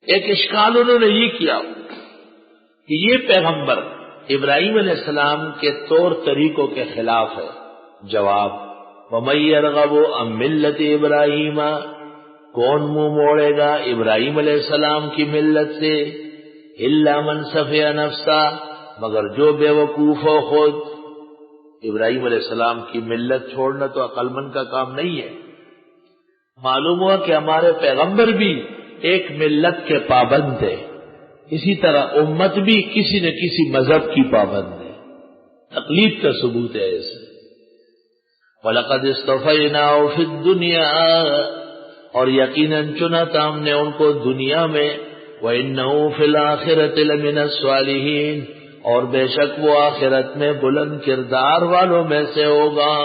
ایک اشکال انہوں نے یہ کیا کہ یہ پیغمبر ابراہیم علیہ السلام کے طور طریقوں کے خلاف ہے. جواب: وَمَن يَرْغَبُ عَن مِّلَّةِ إِبْرَاهِيمَ، کون منہ موڑے گا ابراہیم علیہ السلام کی ملت سے؟ إِلَّا مَن سَفِهَ نَفْسَهُ، مگر جو بے وقوف ہو خود. ابراہیم علیہ السلام کی ملت چھوڑنا تو عقل مند کا کام نہیں ہے. معلوم ہوا کہ ہمارے پیغمبر بھی ایک ملت کے پابند تھے، اسی طرح امت بھی کسی نہ کسی مذہب کی پابند ہے. تقلید کا ثبوت ہے ایسے. وَلَقَدِ اصْطَفَيْنَاهُ فِي الدُّنْيَا، اور یقیناً چنا تھا ہم نے ان کو دنیا میں. وَإِنَّهُ فِي الْآخِرَةِ لَمِنَ الصَّالِحِينَ، اور بے شک وہ آخرت میں بلند کردار والوں میں سے ہوگا.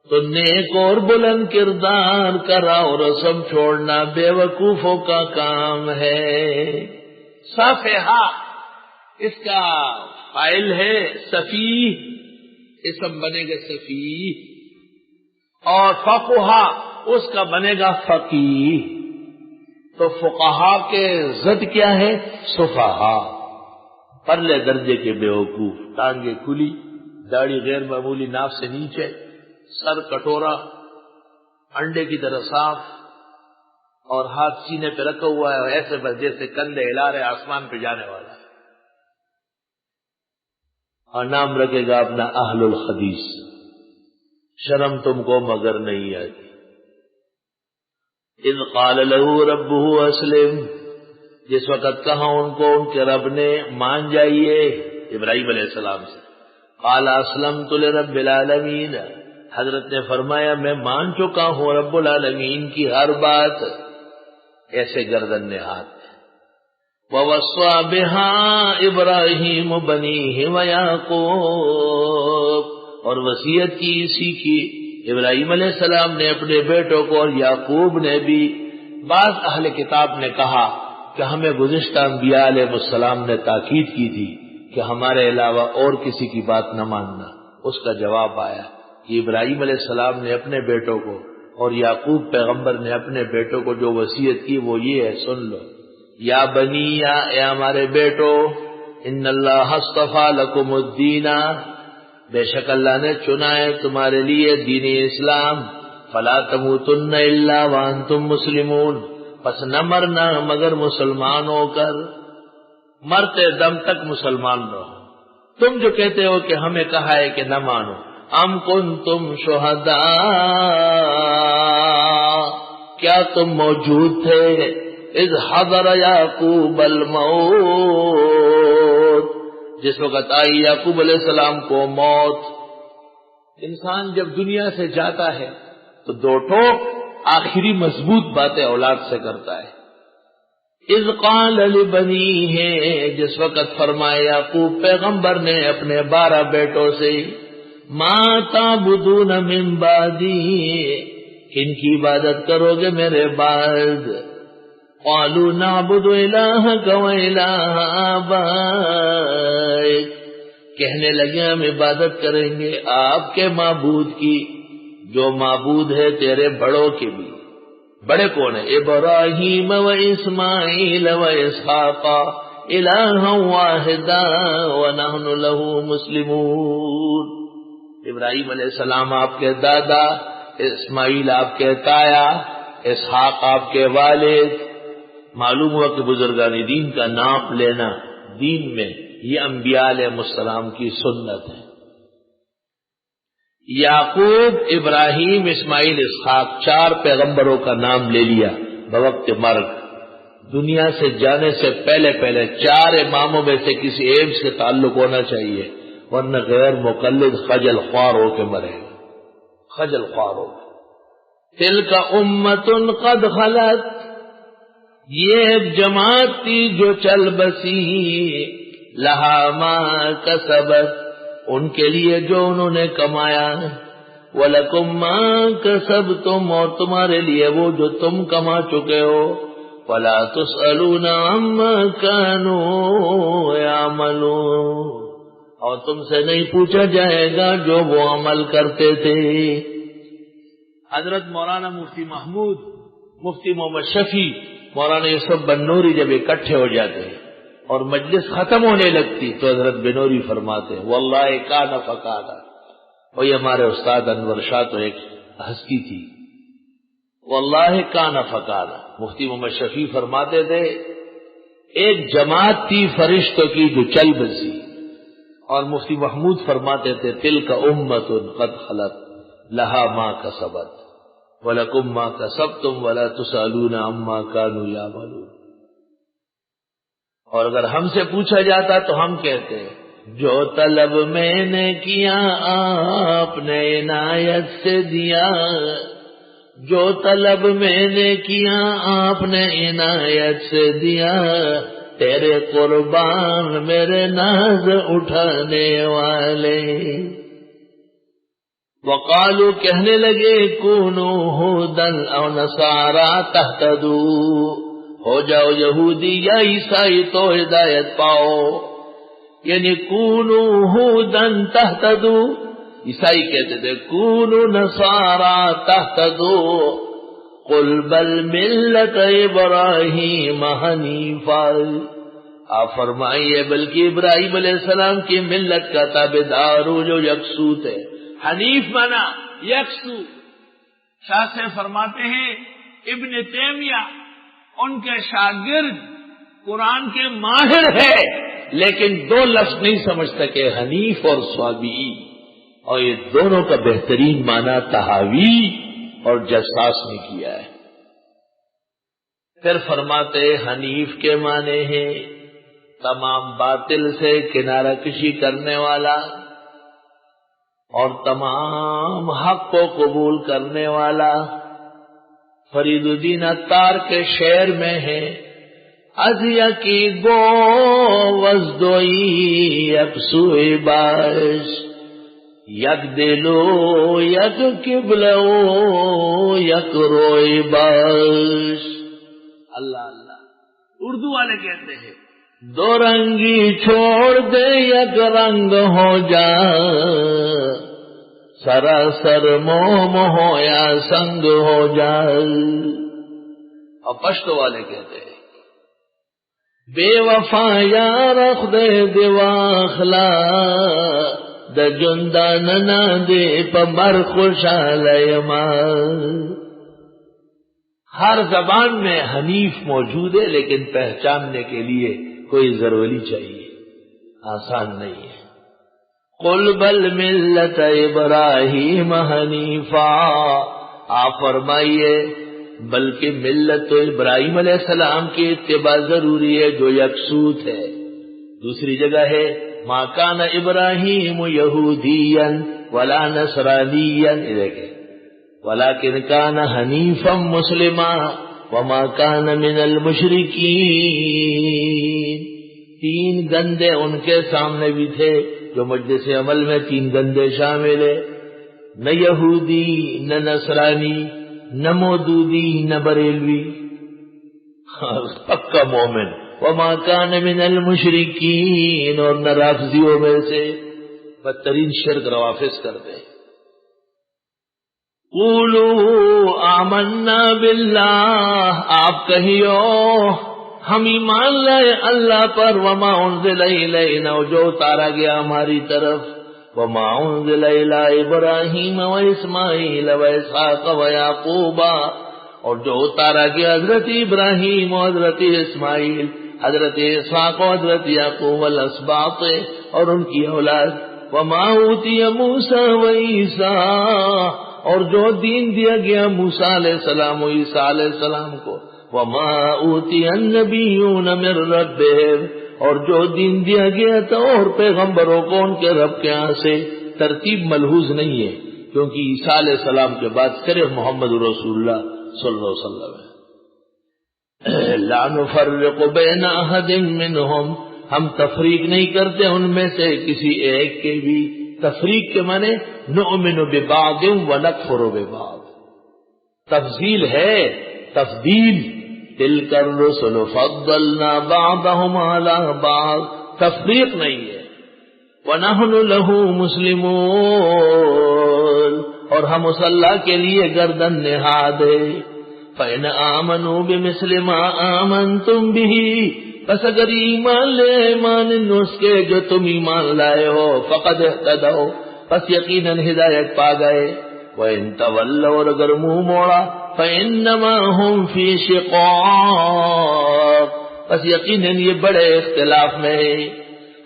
تو نیک اور بلند کردار کا راہ و رسم چھوڑنا بے وقوفوں کا کام ہے. صفحہ اس کا فاعل ہے سفیہ، اسم بنے گا سفیہ، اور فقہا اس کا بنے گا فقیہ. تو فقہا کے ضد کیا ہے؟ سفہا، پرلے درجے کے بیوقوف، ٹانگیں کھلی، داڑھی غیر معمولی ناف سے نیچے، سر کٹورا، انڈے کی طرح صاف، اور ہاتھ سینے پہ رکھا ہوا ہے، اور ایسے بس جیسے کندھے ہلا رہے آسمان پہ جانے والا ہے. اور نام رکھے گا اپنا اہل الحدیث. شرم تم کو مگر نہیں آتی. اذ قال له ربه اسلم، جس وقت کہا ان کو ان کے رب نے مان جائیے ابراہیم علیہ السلام سے. قال اسلمت لرب العالمین، حضرت نے فرمایا میں مان چکا ہوں رب العالمین کی ہر بات. ایسے گردن نے ہاتھ. وَوَصَّى بِهَا إِبْرَاهِيمُ بَنِيهِ وَيَعْقُوبُ، اور وصیت کی اسی کی ابراہیم علیہ السلام نے اپنے بیٹوں کو، اور یعقوب نے بھی. بعض اہل کتاب نے کہا کہ ہمیں گزشتہ انبیاء علیہ السلام نے تاکید کی تھی کہ ہمارے علاوہ اور کسی کی بات نہ ماننا. اس کا جواب آیا کہ ابراہیم علیہ السلام نے اپنے بیٹوں کو اور یعقوب پیغمبر نے اپنے بیٹوں کو جو وصیت کی وہ یہ ہے، سن لو. یا بنی، اے ہمارے بیٹو، ان اللہ اصطفیٰ لکم الدین، بے شک اللہ نے چنا ہے تمہارے لیے دین اسلام. فلا تموتن الا وانتم مسلمون، پس نہ مرنا مگر مسلمان ہو کر. مرتے دم تک مسلمان رہو. تم جو کہتے ہو کہ ہمیں کہا ہے کہ نہ مانو، ام کنتم شہداء، کیا تم موجود تھے اذ حضر یعقوب الموت، جس وقت آئی یعقوب علیہ السلام کو موت. انسان جب دنیا سے جاتا ہے تو دو ٹوک آخری مضبوط باتیں اولاد سے کرتا ہے. اذ قال لبنیہ، جس وقت فرمایا یعقوب پیغمبر نے اپنے 12 بیٹوں سے، ما تعبدون من بعدی، کن کی عبادت کرو گے میرے بعد؟ قالوا نعبد الہک و الہ آبائک، کہنے لگے ہم عبادت کریں گے آپ کے معبود کی جو معبود ہے تیرے بڑوں کے بھی. بڑے کون ہیں؟ ابراہیم و اسماعیل و اسحاق الہا واحدا ونحن له مسلمون. ابراہیم علیہ السلام آپ کے دادا، اسماعیل آپ کے تایا، اسحاق آپ کے والد. معلوم ہوا کہ بزرگان دین کا نام لینا دین میں یہ انبیاء علیہ السلام کی سنت ہے. یعقوب، ابراہیم، اسماعیل، اسحاق 4 پیغمبروں کا نام لے لیا بوقت مرگ. دنیا سے جانے سے پہلے 4 اماموں میں سے کسی ایک سے تعلق ہونا چاہیے، ورنہ غیر مقلد خجل خوار ہو کے مرے گا. خجل خوار ہو. تلک امت قد خلت، یہ ایک جماعت تھی جو چل بسی، لہا ما کسبت، ان کے لیے جو انہوں نے کمایا، وَلَكُمْ مَا كَسَبْتُمْ، اور تمہارے لیے وہ جو تم کما چکے ہو. وَلَا تُسْأَلُونَ عَمَّا كَانُوا يَعْمَلُونَ، اور تم سے نہیں پوچھا جائے گا جو وہ عمل کرتے تھے. حضرت مولانا مفتی محمود، مفتی محمد شفیع مولانا یوسف بنوری جب اکٹھے ہو جاتے ہیں اور مجلس ختم ہونے لگتی تو حضرت بنوری فرماتے ہیں واللہ کان فکانا، اور یہ ہمارے استاد انور شاہ تو ایک ہستی تھی، واللہ کان فکانا۔ مفتی محمد شفیع فرماتے تھے ایک جماعت تھی فرشتوں کی جو چل بسی، اور مفتی محمود فرماتے تھے تلک امت قد خلت لہا ما کسبت وَلَكُمْ مَا كَسَبْتُمْ وَلَا تُسْأَلُونَ عَمَّا كَانُوا يَعْمَلُونَ۔ اور اگر ہم سے پوچھا جاتا تو ہم کہتے ہیں جو طلب میں نے کیا آپ نے عنایت سے دیا، جو طلب میں نے کیا آپ نے عنایت سے دیا، تیرے قربان میرے ناز اٹھانے والے۔ وقالو کہنے لگے کونو ہودن او نصارا تہتدو، ہو جاؤ یہودی یا عیسائی تو ہدایت پاؤ، یعنی کونو ہودن تہتدو، عیسائی کہتے تھے کونو نصارا تہتدو، قل بل ملت ابراہیم حنیفا، آپ فرمائیے بلکہ ابراہیم علیہ السلام کی ملت کا تابعدار ہوں جو یکسوت ہے۔ حنیف مانا یکسو۔ شاہ سے فرماتے ہیں ابن تیمیہ ان کے شاگرد قرآن کے ماہر ہے لیکن دو لفظ نہیں سمجھ سکے، حنیف اور صوابی، اور یہ دونوں کا بہترین معنی تحاوی اور جساس نے کیا ہے۔ پھر فرماتے حنیف کے معنی ہیں تمام باطل سے کنارہ کشی کرنے والا اور تمام حق کو قبول کرنے والا۔ فرید الدین عطار کے شعر میں ہے از یکی گو وزدوئی یکسوئی باش، یک دلو یک قبلو یک روئی باش۔ اللہ اللہ، اردو والے کہتے ہیں دو رنگی چھوڑ دے یک رنگ ہو جا، سراسر موم ہو یا سنگ ہو جا۔ اور پشتو والے کہتے ہیں بے وفا یار خدے دیواخلا، د جندان نہ دے پمر خوشحال ماں۔ ہر زبان میں حنیف موجود ہے لیکن پہچاننے کے لیے کوئی ضروری چاہیے، آسان نہیں ہے۔ قل بل ملت ابراہیم حنیفا، آپ فرمائیے بلکہ ملت تو ابراہیم علیہ السلام کی اتباع ضروری ہے جو یکسوت ہے۔ دوسری جگہ ہے ما کان ابراہیم یہودیا ولا نصرانیا، دیکھیں ولکن کان حنیفا مسلما وما کان من المشرکین۔ تین گندے ان کے سامنے بھی تھے جو مجلس عمل میں تین گندے شامل ہے، نہ یہودی نہ نصرانی نہ مودودی نہ بریلوی، پکا مومن۔ وما کان من المشرکین، اور نہ رافضیوں میں سے، بدترین شرک روافض کرتے ہیں۔ قولوا آمنا باللہ، آپ کہیو ہم ایمان لائے اللہ پر، وما انزل الینا، جو اتارا گیا ہماری طرف، وما انزل الی ابراہیم و اسماعیل و اسحاق و یعقوب، اور جو اتارا گیا حضرت ابراہیم و حضرت اسماعیل، حضرت اسحاق و حضرت یعقوب الاسباط اور ان کی اولاد، وما اوتی موسیٰ و عیسیٰ، اور جو دین دیا گیا موسیٰ علیہ السلام و عیسیٰ علیہ السلام کو، وما اوتی النبیون من ربهم، اور جو دین دیا گیا تھا اور پیغمبروں کو ان کے رب کے ہاں سے۔ ترتیب ملحوظ نہیں ہے کیونکہ عیسیٰ علیہ السلام کے بعد صرف محمد رسول اللہ صلی اللہ علیہ وسلم ہے۔ لا نفرق بین احد منہم، ہم تفریق نہیں کرتے ان میں سے کسی ایک کے بھی۔ تفریق کے معنی نؤمن ببعض ونکفر ببعض، تفضیل ہے، تفضیل۔ تلک الرسل فضلنا بعضهم على بعض، تفریق نہیں ہے۔ ونحن له مسلمون، اور ہم اس اللہ کے لیے گردن نہاد ہے۔ فَإِنْ آمَنُوا بِمِثْلِ مَا آمَنْتُمْ بِهِ، پس اگر ایمان لے ایمان اس کے جو تم ایمان لائے ہو، فقد اہتدوا، پس یقیناً ہدایت پا گئے۔ وَإِنْ تَوَلَّوْا، اور اگر منہ موڑا، فَإِنَّمَا هُمْ فِي شِقَاقٍ، پس یقیناً یہ بڑے اختلاف میں ہے۔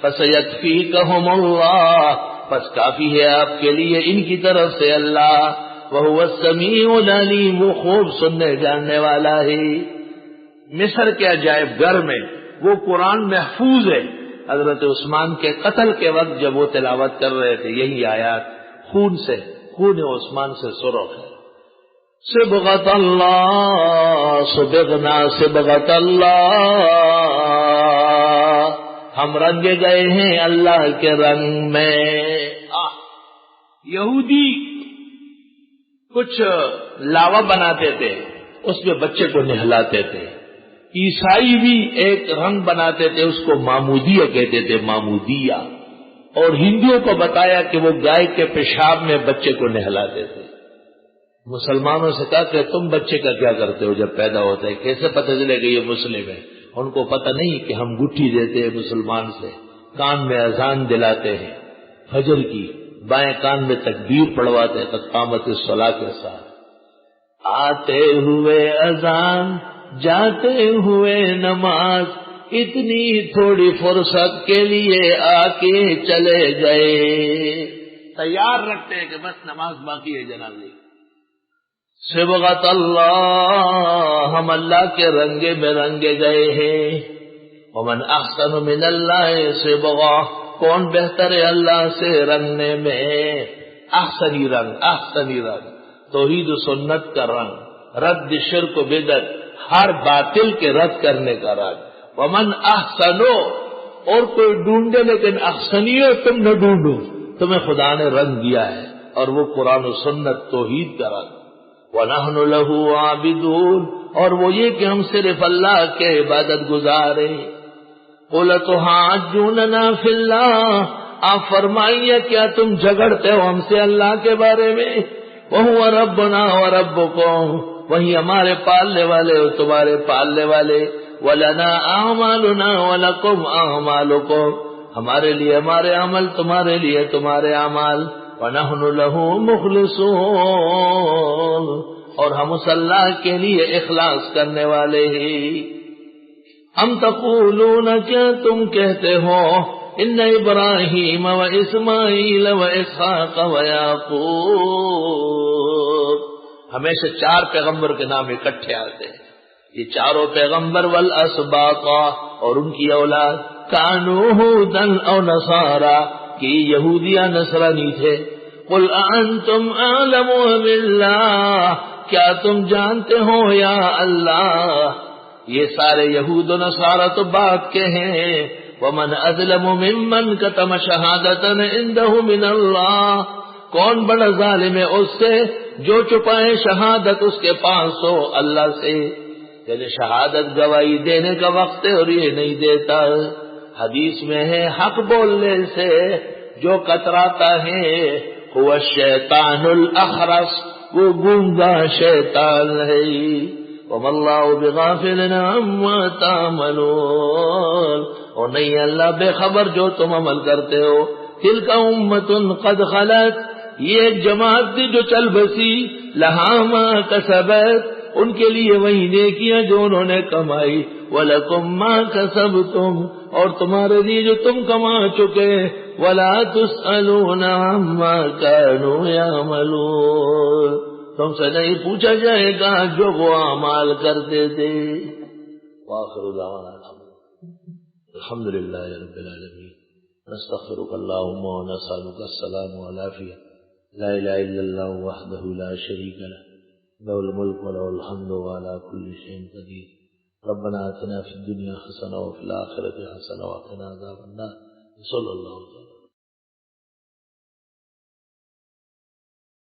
فَسَيَكْفِيكَهُمُ اللَّهُ، پس کافی ہے آپ کے لیے ان کی طرف سے اللہ، وَهُوَ السَّمِيعُ الْعَلِيمُ، وہ خوب سننے جاننے والا ہے۔ مصر کے عجائب گھر میں وہ قرآن محفوظ ہے۔ حضرت عثمان کے قتل کے وقت جب وہ تلاوت کر رہے تھے یہی آیات، خون عثمان سے سرخ ہے۔ صبغۃ اللہ صبغنا صبغۃ اللہ، ہم رنگے گئے ہیں اللہ کے رنگ میں۔ یہودی کچھ لاوا بناتے تھے، اس میں بچے کو نہلاتے تھے۔ عیسائی بھی ایک رنگ بناتے تھے، اس کو معمودیہ کہتے تھے، معمودیہ۔ اور ہندوؤں کو بتایا کہ وہ گائے کے پیشاب میں بچے کو نہلاتے تھے۔ مسلمانوں سے کہا کہ تم بچے کا کیا کرتے ہو جب پیدا ہوتا ہے؟ کیسے پتہ چلے کہ یہ مسلم ہے؟ ان کو پتہ نہیں کہ ہم گٹھی دیتے ہیں مسلمان سے، کان میں اذان دلاتے ہیں فجر کی، بائیں کان میں تکبیر پڑھواتے ہیں قد قامت الصلاۃ کے ساتھ۔ آتے ہوئے اذان جاتے ہوئے نماز، اتنی تھوڑی فرصت کے لیے آ کے چلے گئے۔ تیار رکھتے ہیں کہ بس نماز باقی ہے جنازے۔ صبغۃ اللہ، ہم اللہ کے رنگے میں رنگے گئے ہیں۔ ومن احسن من اللہ صبغہ، کون بہتر ہے اللہ سے رنگنے میں؟ احسنی رنگ، توحید و سنت کا رنگ، رد شرک و بدعت، ہر باطل کے رد کرنے کا رنگ۔ ومن احسنو، اور کوئی ڈھونڈے لیکن احسنیو تم نہ ڈھونڈو، تمہیں خدا نے رنگ دیا ہے، اور وہ قرآن و سنت توحید کا رنگ۔ وَنَحْنُ لَهُ عَابِدُونَ، اور وہ یہ کہ ہم صرف اللہ کے عبادت گزارے۔ قُلْ تُحَاجُّونَنَا فِي اللَّهِ، آپ فرمائیے کیا تم جھگڑتے ہو ہم سے اللہ کے بارے میں؟ وَهُوَ رَبُّنَا وَرَبُّكُمْ، وہی ہمارے پالنے والے اور تمہارے پالنے والے۔ وَلَنَا أَعْمَالُنَا وَلَكُمْ أَعْمَالُكُمْ، ہمارے لیے ہمارے عمل، تمہارے لیے تمہارے اعمال۔ وَنَحْنُ لَهُ مُخْلِصُونَ، اور ہم اس اللہ کے لیے اخلاص کرنے والے ہیں۔ ام تقولون، کیا تم کہتے ہو، ان ابراہیم و اسماعیل و اسحاق و یعقوب، ہمیشہ چار پیغمبر کے نام اکٹھے آتے ہیں۔ یہ چاروں پیغمبر والاسباط، اور ان کی اولاد، کانوا ھودا او نصارا، کہ یہودیاں نصرانی تھے۔ قل انتم اعلم باللہ، کیا تم جانتے ہو یا اللہ؟ یہ سارے یہود و نصارہ تو بات کے ہیں۔ ومن اظلم ممن کتم شہادتا عنده من اللہ، کون بڑا ظالم ہے اس سے جو چھپائے شہادت اس کے پاس ہو اللہ سے۔ یعنی شہادت گواہی دینے کا وقت ہے اور یہ نہیں دیتا۔ حدیث میں ہے حق بولنے سے جو کتراتا ہے وہ الشیطان الاخرس، وہ گونگا شیطان ہے۔ وما اللہ بغافل عما تعملون، اور نہیں اللہ بے خبر جو تم عمل کرتے ہو۔ تلک امت قد خلت، یہ ایک جماعت تھی جو چل بسی، لہا ما کسبت، ان کے لیے وہی نیکیاں جو انہوں نے کمائی، وَلَكُمْ مَا كَسَبْتُمْ، اور تمہارے لیے جو تم کما چکے، وَلَا تُسْأَلُونَ عَمَّا كَانُوا يَعْمَلُونَ، تم سے نہیں پوچھا جائے گا جو وہ اعمال کرتے تھے۔ وآخر دعوانا الحمدللہ رب العالمین، نستغفرک اللہم ونسألک السلام والعافیہ، لا الہ الا اللہ وحدہ لا شریک لہ، لہ الملک وله الحمد وعلى كل شيء قدير۔ ربنا آتنا في الدنيا حسنة وفي الآخرة حسنة وقنا عذاب النار۔ صلی اللہ علیہ وسلم۔